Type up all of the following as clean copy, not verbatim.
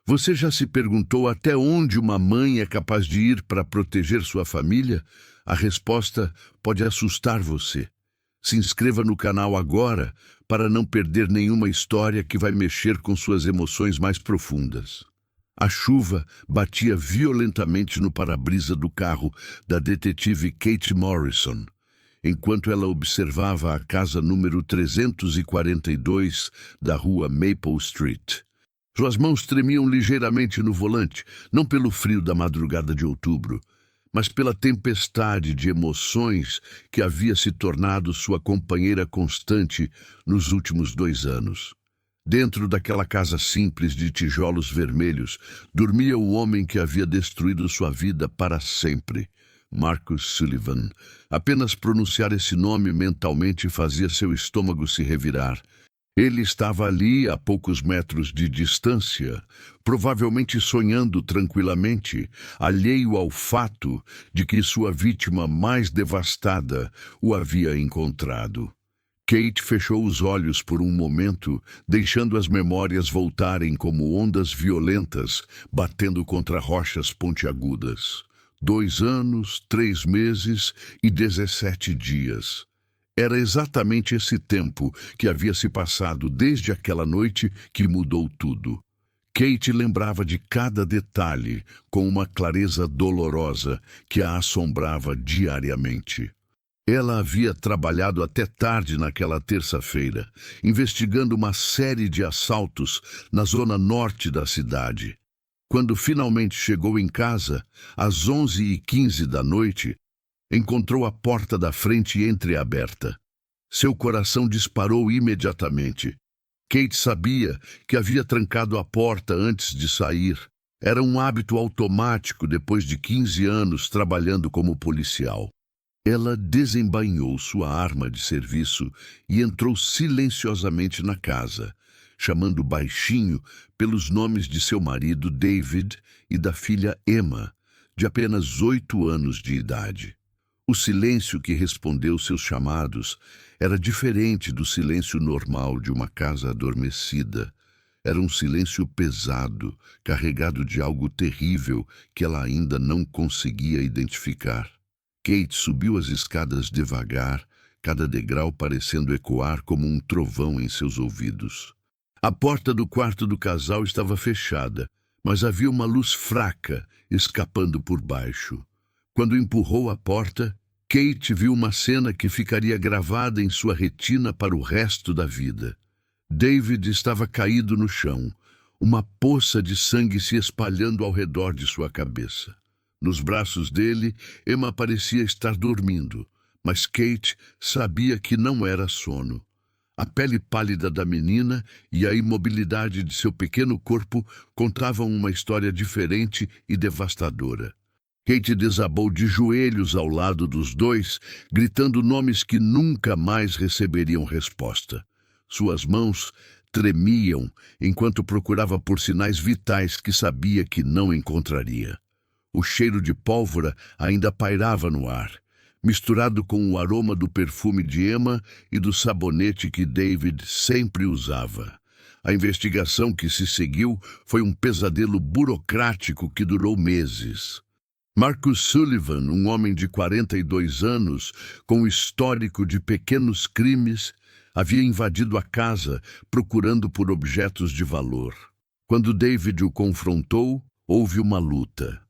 Você já se perguntou até onde uma mãe é capaz de ir para proteger sua família? A resposta pode assustar você. Se inscreva no canal agora para não perder nenhuma história que vai mexer com suas emoções mais profundas. A chuva batia violentamente no para-brisa do carro da detetive Kate Morrison, enquanto ela observava a casa número 342 da rua Maple Street. Suas mãos tremiam ligeiramente no volante, não pelo frio da madrugada de outubro, mas pela tempestade de emoções que havia se tornado sua companheira constante nos últimos 2 anos. Dentro daquela casa simples de tijolos vermelhos, dormia o homem que havia destruído sua vida para sempre. Marcus Sullivan. Apenas pronunciar esse nome mentalmente fazia seu estômago se revirar. Ele estava ali a poucos metros de distância, provavelmente sonhando tranquilamente, alheio ao fato de que sua vítima mais devastada o havia encontrado. Kate fechou os olhos por um momento, deixando as memórias voltarem como ondas violentas, batendo contra rochas pontiagudas. 2 anos, 3 meses e 17 dias. Era exatamente esse tempo que havia se passado desde aquela noite que mudou tudo. Kate lembrava de cada detalhe com uma clareza dolorosa que a assombrava diariamente. Ela havia trabalhado até tarde naquela terça-feira, investigando uma série de assaltos na zona norte da cidade. Quando finalmente chegou em casa, às 11h15 da noite, encontrou a porta da frente entreaberta. Seu coração disparou imediatamente. Kate sabia que havia trancado a porta antes de sair. Era um hábito automático depois de 15 anos trabalhando como policial. Ela desembainhou sua arma de serviço e entrou silenciosamente na casa, chamando baixinho pelos nomes de seu marido David e da filha Emma, de apenas 8 anos de idade. O silêncio que respondeu seus chamados era diferente do silêncio normal de uma casa adormecida. Era um silêncio pesado, carregado de algo terrível que ela ainda não conseguia identificar. Kate subiu as escadas devagar, cada degrau parecendo ecoar como um trovão em seus ouvidos. A porta do quarto do casal estava fechada, mas havia uma luz fraca escapando por baixo. Quando empurrou a porta, Kate viu uma cena que ficaria gravada em sua retina para o resto da vida. David estava caído no chão, uma poça de sangue se espalhando ao redor de sua cabeça. Nos braços dele, Emma parecia estar dormindo, mas Kate sabia que não era sono. A pele pálida da menina e a imobilidade de seu pequeno corpo contavam uma história diferente e devastadora. Kate desabou de joelhos ao lado dos dois, gritando nomes que nunca mais receberiam resposta. Suas mãos tremiam enquanto procurava por sinais vitais que sabia que não encontraria. O cheiro de pólvora ainda pairava no ar, misturado com o aroma do perfume de Emma e do sabonete que David sempre usava. A investigação que se seguiu foi um pesadelo burocrático que durou meses. Marcus Sullivan, um homem de 42 anos, com histórico de pequenos crimes, havia invadido a casa procurando por objetos de valor. Quando David o confrontou, houve uma luta.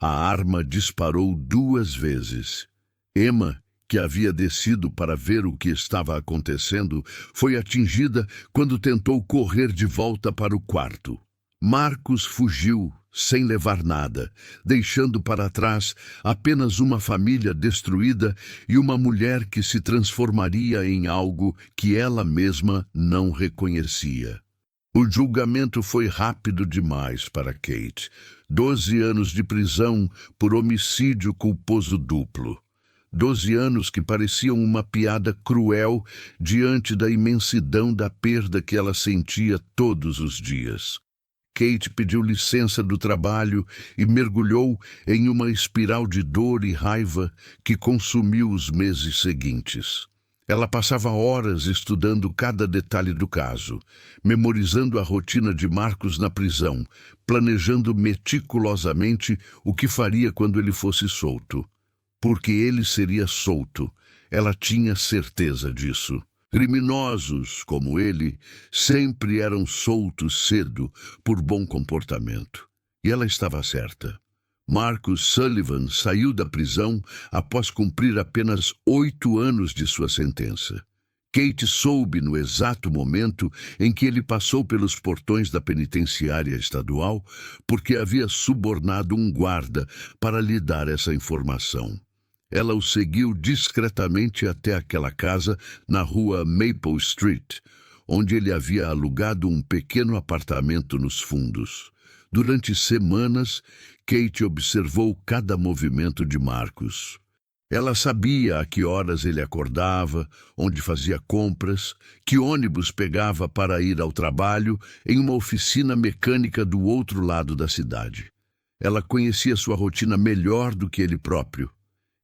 A arma disparou 2 vezes. Emma, que havia descido para ver o que estava acontecendo, foi atingida quando tentou correr de volta para o quarto. Marcus fugiu, sem levar nada, deixando para trás apenas uma família destruída e uma mulher que se transformaria em algo que ela mesma não reconhecia. O julgamento foi rápido demais para Kate. 12 anos de prisão por homicídio culposo duplo. 12 anos que pareciam uma piada cruel diante da imensidão da perda que ela sentia todos os dias. Kate pediu licença do trabalho e mergulhou em uma espiral de dor e raiva que consumiu os meses seguintes. Ela passava horas estudando cada detalhe do caso, memorizando a rotina de Marcos na prisão, planejando meticulosamente o que faria quando ele fosse solto. Porque ele seria solto, ela tinha certeza disso. Criminosos como ele sempre eram soltos cedo por bom comportamento. E ela estava certa. Marcus Sullivan saiu da prisão após cumprir apenas 8 anos de sua sentença. Kate soube no exato momento em que ele passou pelos portões da penitenciária estadual porque havia subornado um guarda para lhe dar essa informação. Ela o seguiu discretamente até aquela casa na rua Maple Street, onde ele havia alugado um pequeno apartamento nos fundos. Durante semanas, Kate observou cada movimento de Marcus. Ela sabia a que horas ele acordava, onde fazia compras, que ônibus pegava para ir ao trabalho em uma oficina mecânica do outro lado da cidade. Ela conhecia sua rotina melhor do que ele próprio.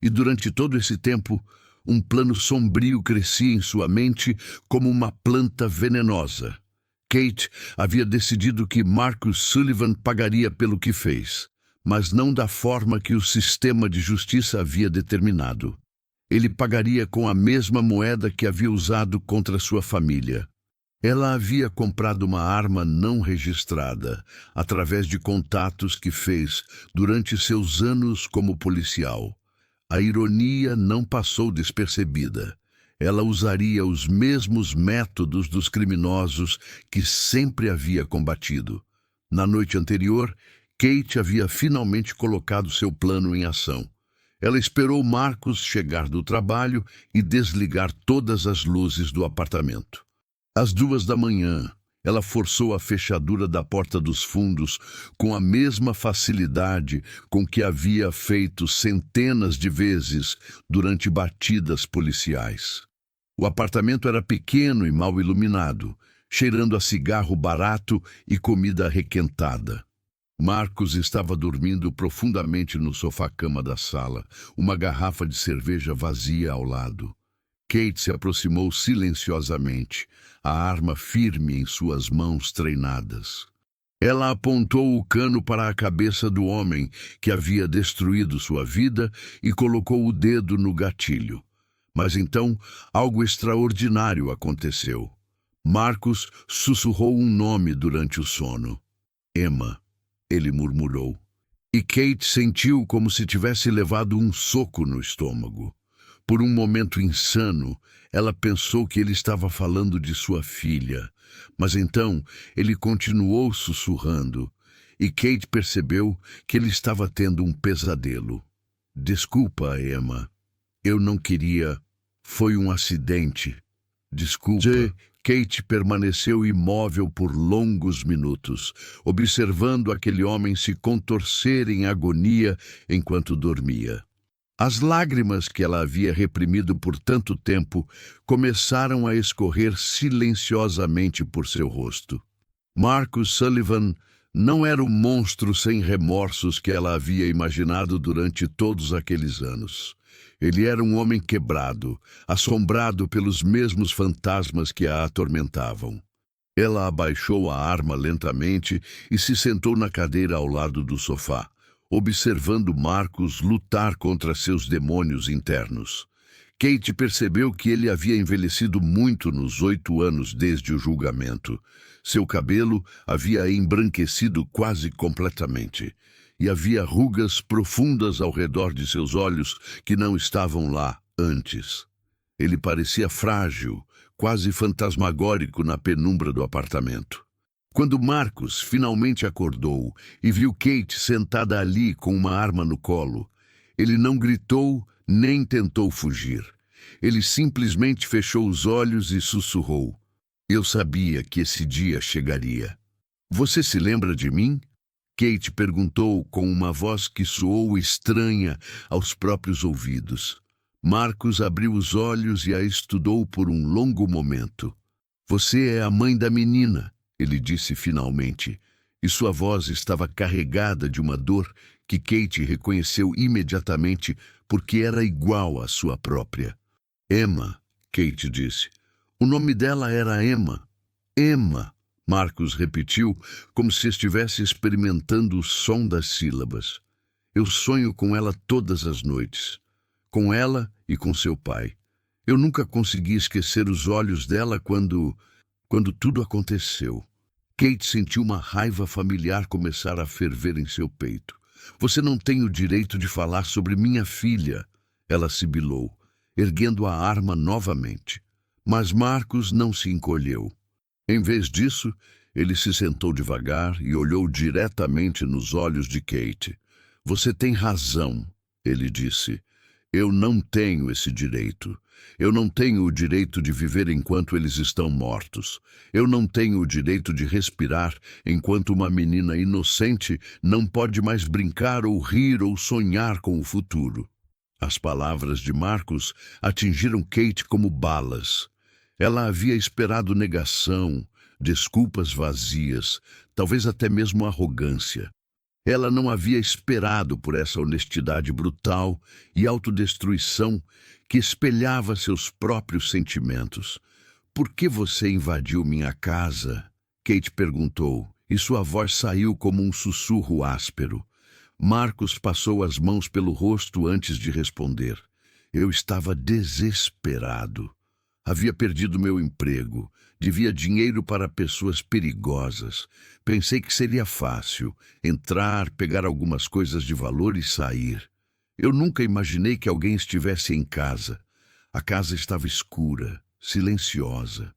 E durante todo esse tempo, um plano sombrio crescia em sua mente como uma planta venenosa. Kate havia decidido que Marcus Sullivan pagaria pelo que fez, mas não da forma que o sistema de justiça havia determinado. Ele pagaria com a mesma moeda que havia usado contra sua família. Ela havia comprado uma arma não registrada, através de contatos que fez durante seus anos como policial. A ironia não passou despercebida. Ela usaria os mesmos métodos dos criminosos que sempre havia combatido. Na noite anterior, Kate havia finalmente colocado seu plano em ação. Ela esperou Marcus chegar do trabalho e desligar todas as luzes do apartamento. Às 2 da manhã, ela forçou a fechadura da porta dos fundos com a mesma facilidade com que havia feito centenas de vezes durante batidas policiais. O apartamento era pequeno e mal iluminado, cheirando a cigarro barato e comida requentada. Marcus estava dormindo profundamente no sofá-cama da sala, uma garrafa de cerveja vazia ao lado. Kate se aproximou silenciosamente, a arma firme em suas mãos treinadas. Ela apontou o cano para a cabeça do homem que havia destruído sua vida e colocou o dedo no gatilho. Mas então, algo extraordinário aconteceu. Marcus sussurrou um nome durante o sono. Emma, ele murmurou. E Kate sentiu como se tivesse levado um soco no estômago. Por um momento insano, ela pensou que ele estava falando de sua filha. Mas então, ele continuou sussurrando. E Kate percebeu que ele estava tendo um pesadelo. Desculpa, Emma. Eu não queria... Foi um acidente. Desculpa. Kate permaneceu imóvel por longos minutos, observando aquele homem se contorcer em agonia enquanto dormia. As lágrimas que ela havia reprimido por tanto tempo começaram a escorrer silenciosamente por seu rosto. Marcus Sullivan não era o monstro sem remorsos que ela havia imaginado durante todos aqueles anos. Ele era um homem quebrado, assombrado pelos mesmos fantasmas que a atormentavam. Ela abaixou a arma lentamente e se sentou na cadeira ao lado do sofá, observando Marcus lutar contra seus demônios internos. Kate percebeu que ele havia envelhecido muito nos 8 anos desde o julgamento. Seu cabelo havia embranquecido quase completamente. E havia rugas profundas ao redor de seus olhos que não estavam lá antes. Ele parecia frágil, quase fantasmagórico na penumbra do apartamento. Quando Marcus finalmente acordou e viu Kate sentada ali com uma arma no colo, ele não gritou nem tentou fugir. Ele simplesmente fechou os olhos e sussurrou. Eu sabia que esse dia chegaria. Você se lembra de mim? Kate perguntou com uma voz que soou estranha aos próprios ouvidos. Marcus abriu os olhos e a estudou por um longo momento. Você é a mãe da menina, ele disse finalmente, e sua voz estava carregada de uma dor que Kate reconheceu imediatamente porque era igual à sua própria. Emma, Kate disse. O nome dela era Emma. Emma, Marcos repetiu, como se estivesse experimentando o som das sílabas. Eu sonho com ela todas as noites. Com ela e com seu pai. Eu nunca consegui esquecer os olhos dela quando tudo aconteceu. Kate sentiu uma raiva familiar começar a ferver em seu peito. Você não tem o direito de falar sobre minha filha, ela sibilou, erguendo a arma novamente. Mas Marcos não se encolheu. Em vez disso, ele se sentou devagar e olhou diretamente nos olhos de Kate. Você tem razão, ele disse. Eu não tenho esse direito. Eu não tenho o direito de viver enquanto eles estão mortos. Eu não tenho o direito de respirar enquanto uma menina inocente não pode mais brincar ou rir ou sonhar com o futuro. As palavras de Marcos atingiram Kate como balas. Ela havia esperado negação, desculpas vazias, talvez até mesmo arrogância. Ela não havia esperado por essa honestidade brutal e autodestruição que espelhava seus próprios sentimentos. Por que você invadiu minha casa? Kate perguntou, e sua voz saiu como um sussurro áspero. Marcos passou as mãos pelo rosto antes de responder. Eu estava desesperado. Havia perdido meu emprego. Devia dinheiro para pessoas perigosas. Pensei que seria fácil entrar, pegar algumas coisas de valor e sair. Eu nunca imaginei que alguém estivesse em casa. A casa estava escura, silenciosa.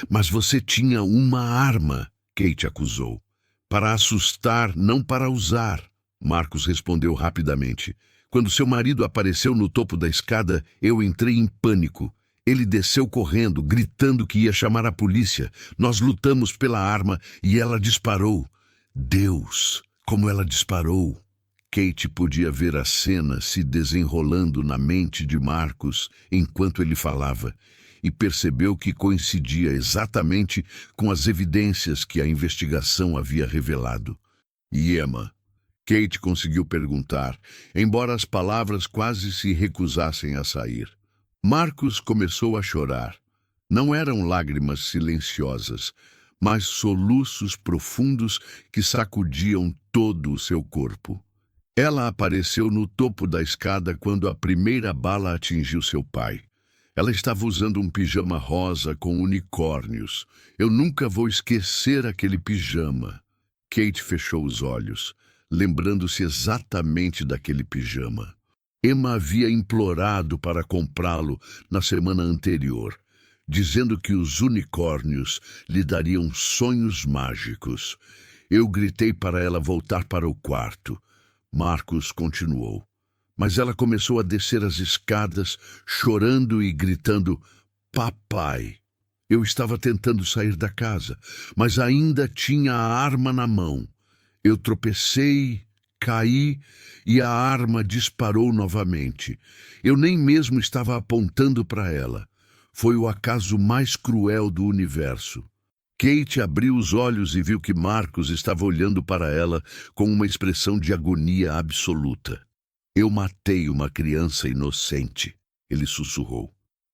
Mas você tinha uma arma, Kate acusou. Para assustar, não para usar. Marcos respondeu rapidamente. Quando seu marido apareceu no topo da escada, eu entrei em pânico. Ele desceu correndo, gritando que ia chamar a polícia. Nós lutamos pela arma e ela disparou. Deus, como ela disparou! Kate podia ver a cena se desenrolando na mente de Marcos enquanto ele falava, e percebeu que coincidia exatamente com as evidências que a investigação havia revelado. E Emma? Kate conseguiu perguntar, embora as palavras quase se recusassem a sair. Marcos começou a chorar. Não eram lágrimas silenciosas, mas soluços profundos que sacudiam todo o seu corpo. Ela apareceu no topo da escada quando a primeira bala atingiu seu pai. Ela estava usando um pijama rosa com unicórnios. Eu nunca vou esquecer aquele pijama. Kate fechou os olhos, lembrando-se exatamente daquele pijama. Emma havia implorado para comprá-lo na semana anterior, dizendo que os unicórnios lhe dariam sonhos mágicos. Eu gritei para ela voltar para o quarto. Marcos continuou. Mas ela começou a descer as escadas, chorando e gritando, papai. Eu estava tentando sair da casa, mas ainda tinha a arma na mão. Eu tropecei, caí e a arma disparou novamente. Eu nem mesmo estava apontando para ela. Foi o acaso mais cruel do universo. Kate abriu os olhos e viu que Marcos estava olhando para ela com uma expressão de agonia absoluta. Eu matei uma criança inocente, ele sussurrou.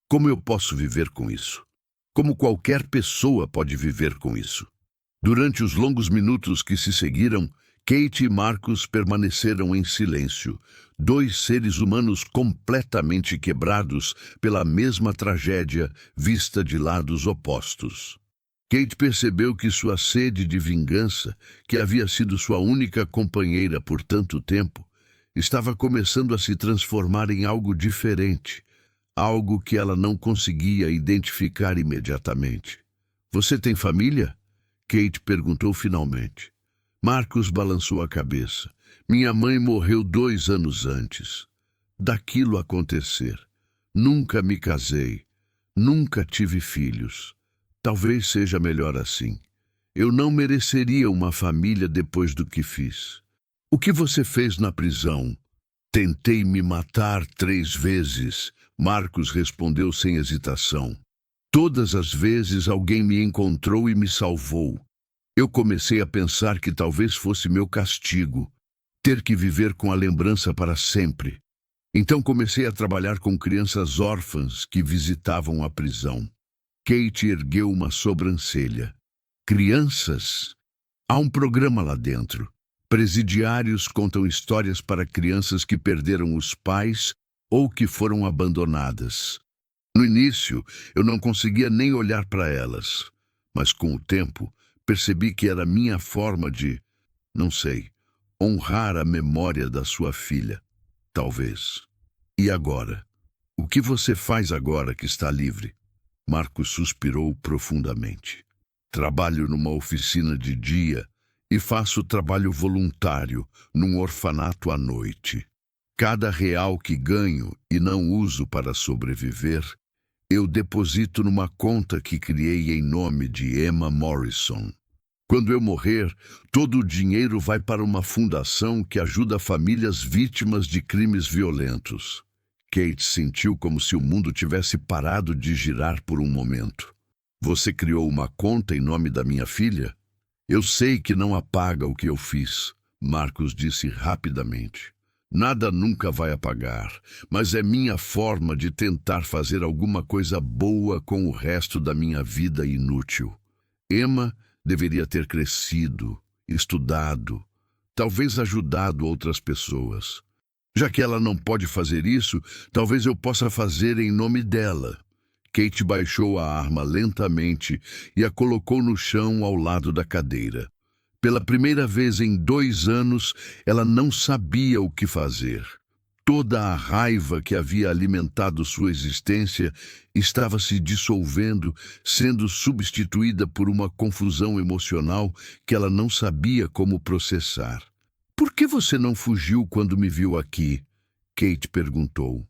Como eu posso viver com isso? Como qualquer pessoa pode viver com isso? Durante os longos minutos que se seguiram, Kate e Marcos permaneceram em silêncio, dois seres humanos completamente quebrados pela mesma tragédia vista de lados opostos. Kate percebeu que sua sede de vingança, que havia sido sua única companheira por tanto tempo, estava começando a se transformar em algo diferente, algo que ela não conseguia identificar imediatamente. Você tem família? Kate perguntou finalmente. Marcos balançou a cabeça. Minha mãe morreu 2 anos antes. Daquilo acontecer. Nunca me casei. Nunca tive filhos. Talvez seja melhor assim. Eu não mereceria uma família depois do que fiz. O que você fez na prisão? Tentei me matar 3 vezes, Marcos respondeu sem hesitação. Todas as vezes alguém me encontrou e me salvou. Eu comecei a pensar que talvez fosse meu castigo, ter que viver com a lembrança para sempre. Então comecei a trabalhar com crianças órfãs que visitavam a prisão. Kate ergueu uma sobrancelha. Crianças? Há um programa lá dentro. Presidiários contam histórias para crianças que perderam os pais ou que foram abandonadas. No início, eu não conseguia nem olhar para elas, mas com o tempo, percebi que era minha forma de, não sei, honrar a memória da sua filha, talvez. E agora? O que você faz agora que está livre? Marcos suspirou profundamente. Trabalho numa oficina de dia e faço trabalho voluntário num orfanato à noite. Cada real que ganho e não uso para sobreviver, eu deposito numa conta que criei em nome de Emma Morrison. Quando eu morrer, todo o dinheiro vai para uma fundação que ajuda famílias vítimas de crimes violentos. Kate sentiu como se o mundo tivesse parado de girar por um momento. Você criou uma conta em nome da minha filha? Eu sei que não apaga o que eu fiz, Marcos disse rapidamente. Nada nunca vai apagar, mas é minha forma de tentar fazer alguma coisa boa com o resto da minha vida inútil. Emma deveria ter crescido, estudado, talvez ajudado outras pessoas. Já que ela não pode fazer isso, talvez eu possa fazer em nome dela. Kate baixou a arma lentamente e a colocou no chão ao lado da cadeira. Pela primeira vez em 2 anos, ela não sabia o que fazer. Toda a raiva que havia alimentado sua existência estava se dissolvendo, sendo substituída por uma confusão emocional que ela não sabia como processar. Por que você não fugiu quando me viu aqui? Kate perguntou.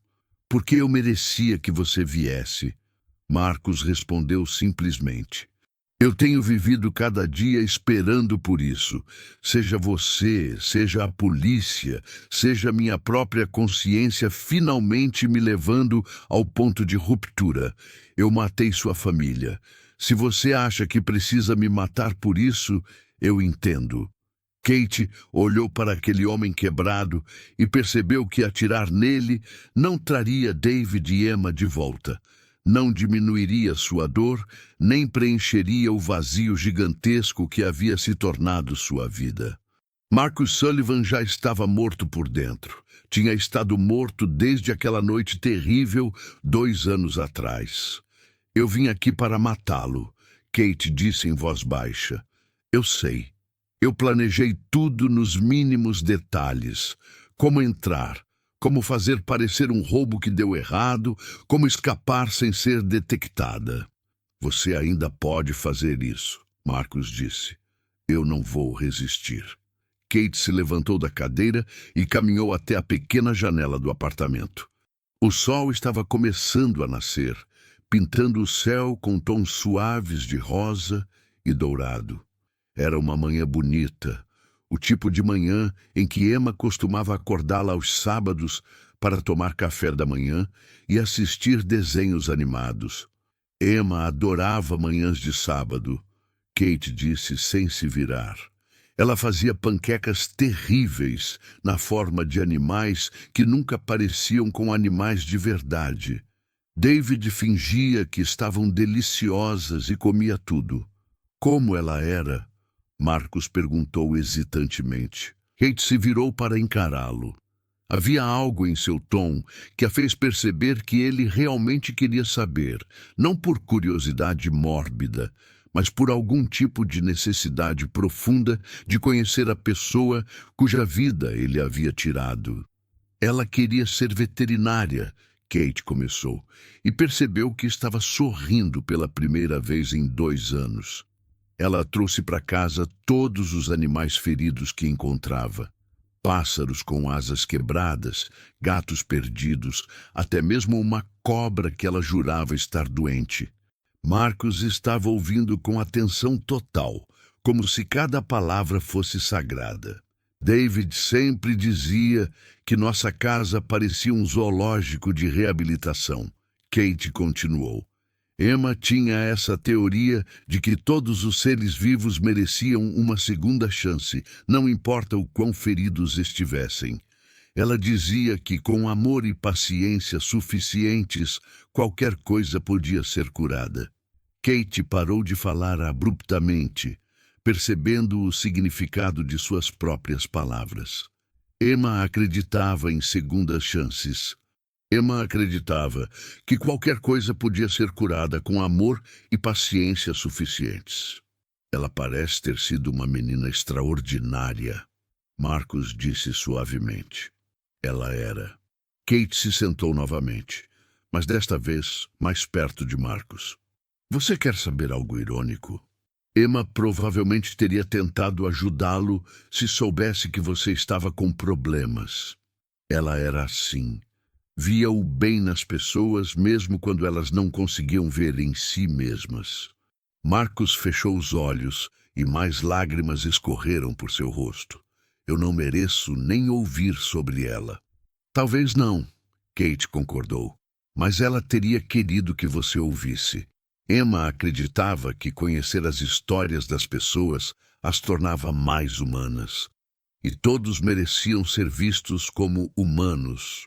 Porque eu merecia que você viesse. Marcos respondeu simplesmente. Eu tenho vivido cada dia esperando por isso. Seja você, seja a polícia, seja minha própria consciência finalmente me levando ao ponto de ruptura. Eu matei sua família. Se você acha que precisa me matar por isso, eu entendo. Kate olhou para aquele homem quebrado e percebeu que atirar nele não traria David e Emma de volta. Não diminuiria sua dor, nem preencheria o vazio gigantesco que havia se tornado sua vida. Marcus Sullivan já estava morto por dentro. Tinha estado morto desde aquela noite terrível 2 anos atrás. Eu vim aqui para matá-lo, Kate disse em voz baixa. Eu sei. Eu planejei tudo nos mínimos detalhes. Como entrar, como fazer parecer um roubo que deu errado, como escapar sem ser detectada. Você ainda pode fazer isso, Marcos disse. Eu não vou resistir. Kate se levantou da cadeira e caminhou até a pequena janela do apartamento. O sol estava começando a nascer, pintando o céu com tons suaves de rosa e dourado. Era uma manhã bonita, o tipo de manhã em que Emma costumava acordá-la aos sábados para tomar café da manhã e assistir desenhos animados. Emma adorava manhãs de sábado, Kate disse sem se virar. Ela fazia panquecas terríveis na forma de animais que nunca pareciam com animais de verdade. David fingia que estavam deliciosas e comia tudo. Como ela era? Marcos perguntou hesitantemente. Kate se virou para encará-lo. Havia algo em seu tom que a fez perceber que ele realmente queria saber, não por curiosidade mórbida, mas por algum tipo de necessidade profunda de conhecer a pessoa cuja vida ele havia tirado. Ela queria ser veterinária, Kate começou, e percebeu que estava sorrindo pela primeira vez em 2 anos. Ela trouxe para casa todos os animais feridos que encontrava. Pássaros com asas quebradas, gatos perdidos, até mesmo uma cobra que ela jurava estar doente. Marcos estava ouvindo com atenção total, como se cada palavra fosse sagrada. David sempre dizia que nossa casa parecia um zoológico de reabilitação. Kate continuou. Emma tinha essa teoria de que todos os seres vivos mereciam uma segunda chance, não importa o quão feridos estivessem. Ela dizia que, com amor e paciência suficientes, qualquer coisa podia ser curada. Kate parou de falar abruptamente, percebendo o significado de suas próprias palavras. Emma acreditava em segundas chances. Emma acreditava que qualquer coisa podia ser curada com amor e paciência suficientes. Ela parece ter sido uma menina extraordinária, Marcus disse suavemente. Ela era. Kate se sentou novamente, mas desta vez mais perto de Marcus. Você quer saber algo irônico? Emma provavelmente teria tentado ajudá-lo se soubesse que você estava com problemas. Ela era assim. Via o bem nas pessoas mesmo quando elas não conseguiam ver em si mesmas. Marcus fechou os olhos e mais lágrimas escorreram por seu rosto. Eu não mereço nem ouvir sobre ela. Talvez não, Kate concordou, mas ela teria querido que você ouvisse. Emma acreditava que conhecer as histórias das pessoas as tornava mais humanas. E todos mereciam ser vistos como humanos.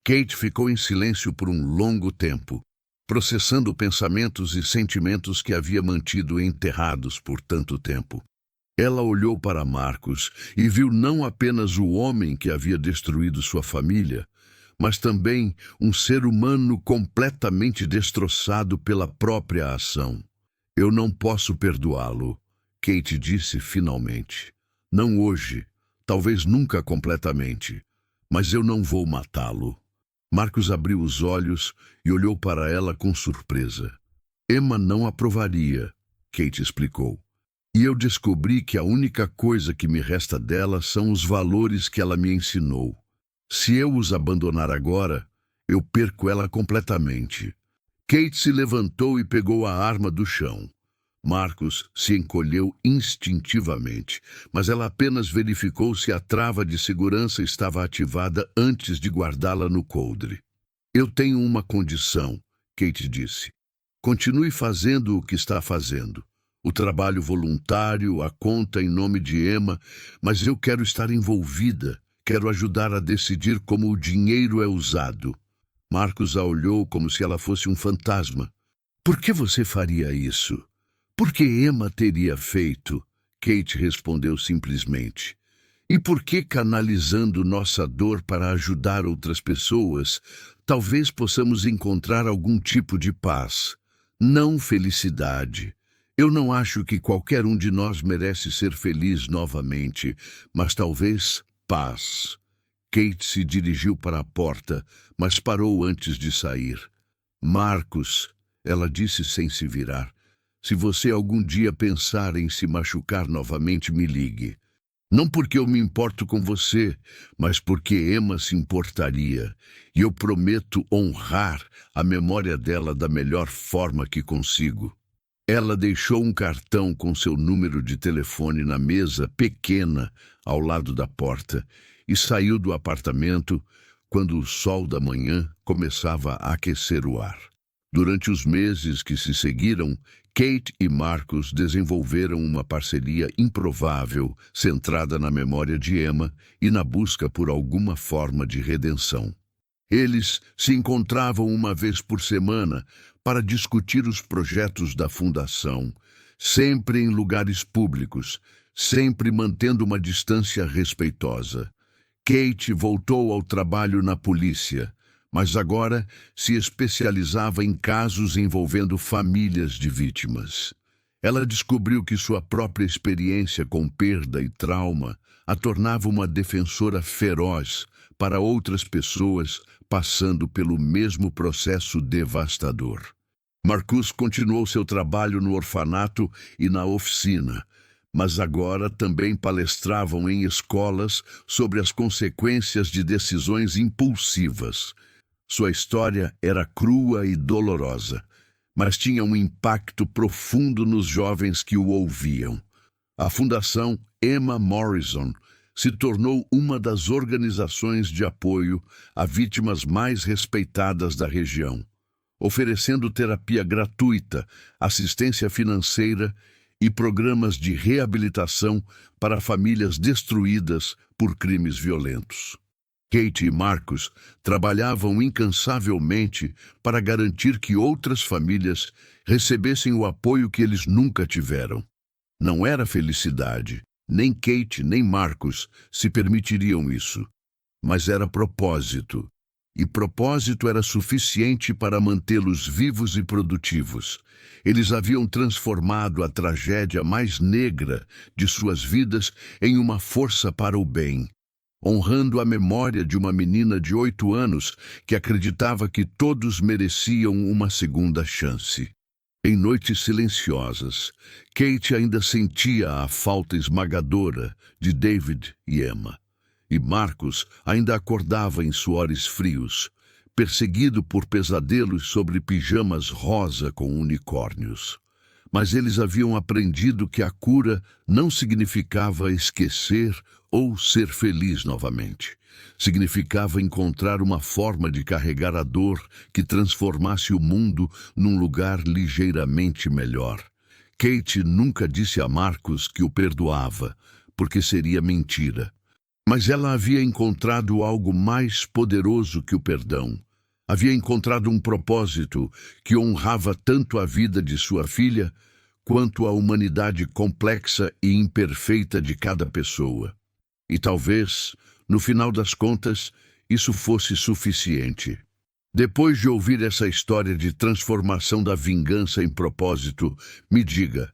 Kate ficou em silêncio por um longo tempo, processando pensamentos e sentimentos que havia mantido enterrados por tanto tempo. Ela olhou para Marcus e viu não apenas o homem que havia destruído sua família, mas também um ser humano completamente destroçado pela própria ação. Eu não posso perdoá-lo, Kate disse finalmente. Não hoje, talvez nunca completamente, mas eu não vou matá-lo. Marcus abriu os olhos e olhou para ela com surpresa. Emma não aprovaria, Kate explicou. E eu descobri que a única coisa que me resta dela são os valores que ela me ensinou. Se eu os abandonar agora, eu perco ela completamente. Kate se levantou e pegou a arma do chão. Marcus se encolheu instintivamente, mas ela apenas verificou se a trava de segurança estava ativada antes de guardá-la no coldre. Eu tenho uma condição, Kate disse. Continue fazendo o que está fazendo. O trabalho voluntário, a conta em nome de Emma, mas eu quero estar envolvida. Quero ajudar a decidir como o dinheiro é usado. Marcus a olhou como se ela fosse um fantasma. Por que você faria isso? Porque Emma teria feito, Kate respondeu simplesmente. E por que canalizando nossa dor para ajudar outras pessoas, talvez possamos encontrar algum tipo de paz, não felicidade. Eu não acho que qualquer um de nós merece ser feliz novamente, mas talvez paz. Kate se dirigiu para a porta, mas parou antes de sair. Marcus, ela disse sem se virar, se você algum dia pensar em se machucar novamente, me ligue. Não porque eu me importo com você, mas porque Emma se importaria, e eu prometo honrar a memória dela da melhor forma que consigo. Ela deixou um cartão com seu número de telefone na mesa pequena ao lado da porta e saiu do apartamento quando o sol da manhã começava a aquecer o ar. Durante os meses que se seguiram, Kate e Marcus desenvolveram uma parceria improvável, centrada na memória de Emma e na busca por alguma forma de redenção. Eles se encontravam uma vez por semana para discutir os projetos da fundação, sempre em lugares públicos, sempre mantendo uma distância respeitosa. Kate voltou ao trabalho na polícia, mas agora se especializava em casos envolvendo famílias de vítimas. Ela descobriu que sua própria experiência com perda e trauma a tornava uma defensora feroz para outras pessoas passando pelo mesmo processo devastador. Marcus continuou seu trabalho no orfanato e na oficina, mas agora também palestravam em escolas sobre as consequências de decisões impulsivas. Sua história era crua e dolorosa, mas tinha um impacto profundo nos jovens que o ouviam. A Fundação Emma Morrison se tornou uma das organizações de apoio a vítimas mais respeitadas da região, oferecendo terapia gratuita, assistência financeira e programas de reabilitação para famílias destruídas por crimes violentos. Kate e Marcus trabalhavam incansavelmente para garantir que outras famílias recebessem o apoio que eles nunca tiveram. Não era felicidade, nem Kate nem Marcus se permitiriam isso, mas era propósito. E propósito era suficiente para mantê-los vivos e produtivos. Eles haviam transformado a tragédia mais negra de suas vidas em uma força para o bem, honrando a memória de uma menina de 8 anos que acreditava que todos mereciam uma segunda chance. Em noites silenciosas, Kate ainda sentia a falta esmagadora de David e Emma. E Marcus ainda acordava em suores frios, perseguido por pesadelos sobre pijamas rosa com unicórnios. Mas eles haviam aprendido que a cura não significava esquecer ou ser feliz novamente. Significava encontrar uma forma de carregar a dor que transformasse o mundo num lugar ligeiramente melhor. Kate nunca disse a Marcus que o perdoava, porque seria mentira. Mas ela havia encontrado algo mais poderoso que o perdão. Havia encontrado um propósito que honrava tanto a vida de sua filha quanto a humanidade complexa e imperfeita de cada pessoa. E talvez, no final das contas, isso fosse suficiente. Depois de ouvir essa história de transformação da vingança em propósito, me diga,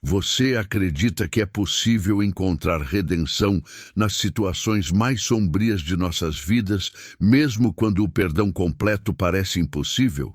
você acredita que é possível encontrar redenção nas situações mais sombrias de nossas vidas, mesmo quando o perdão completo parece impossível?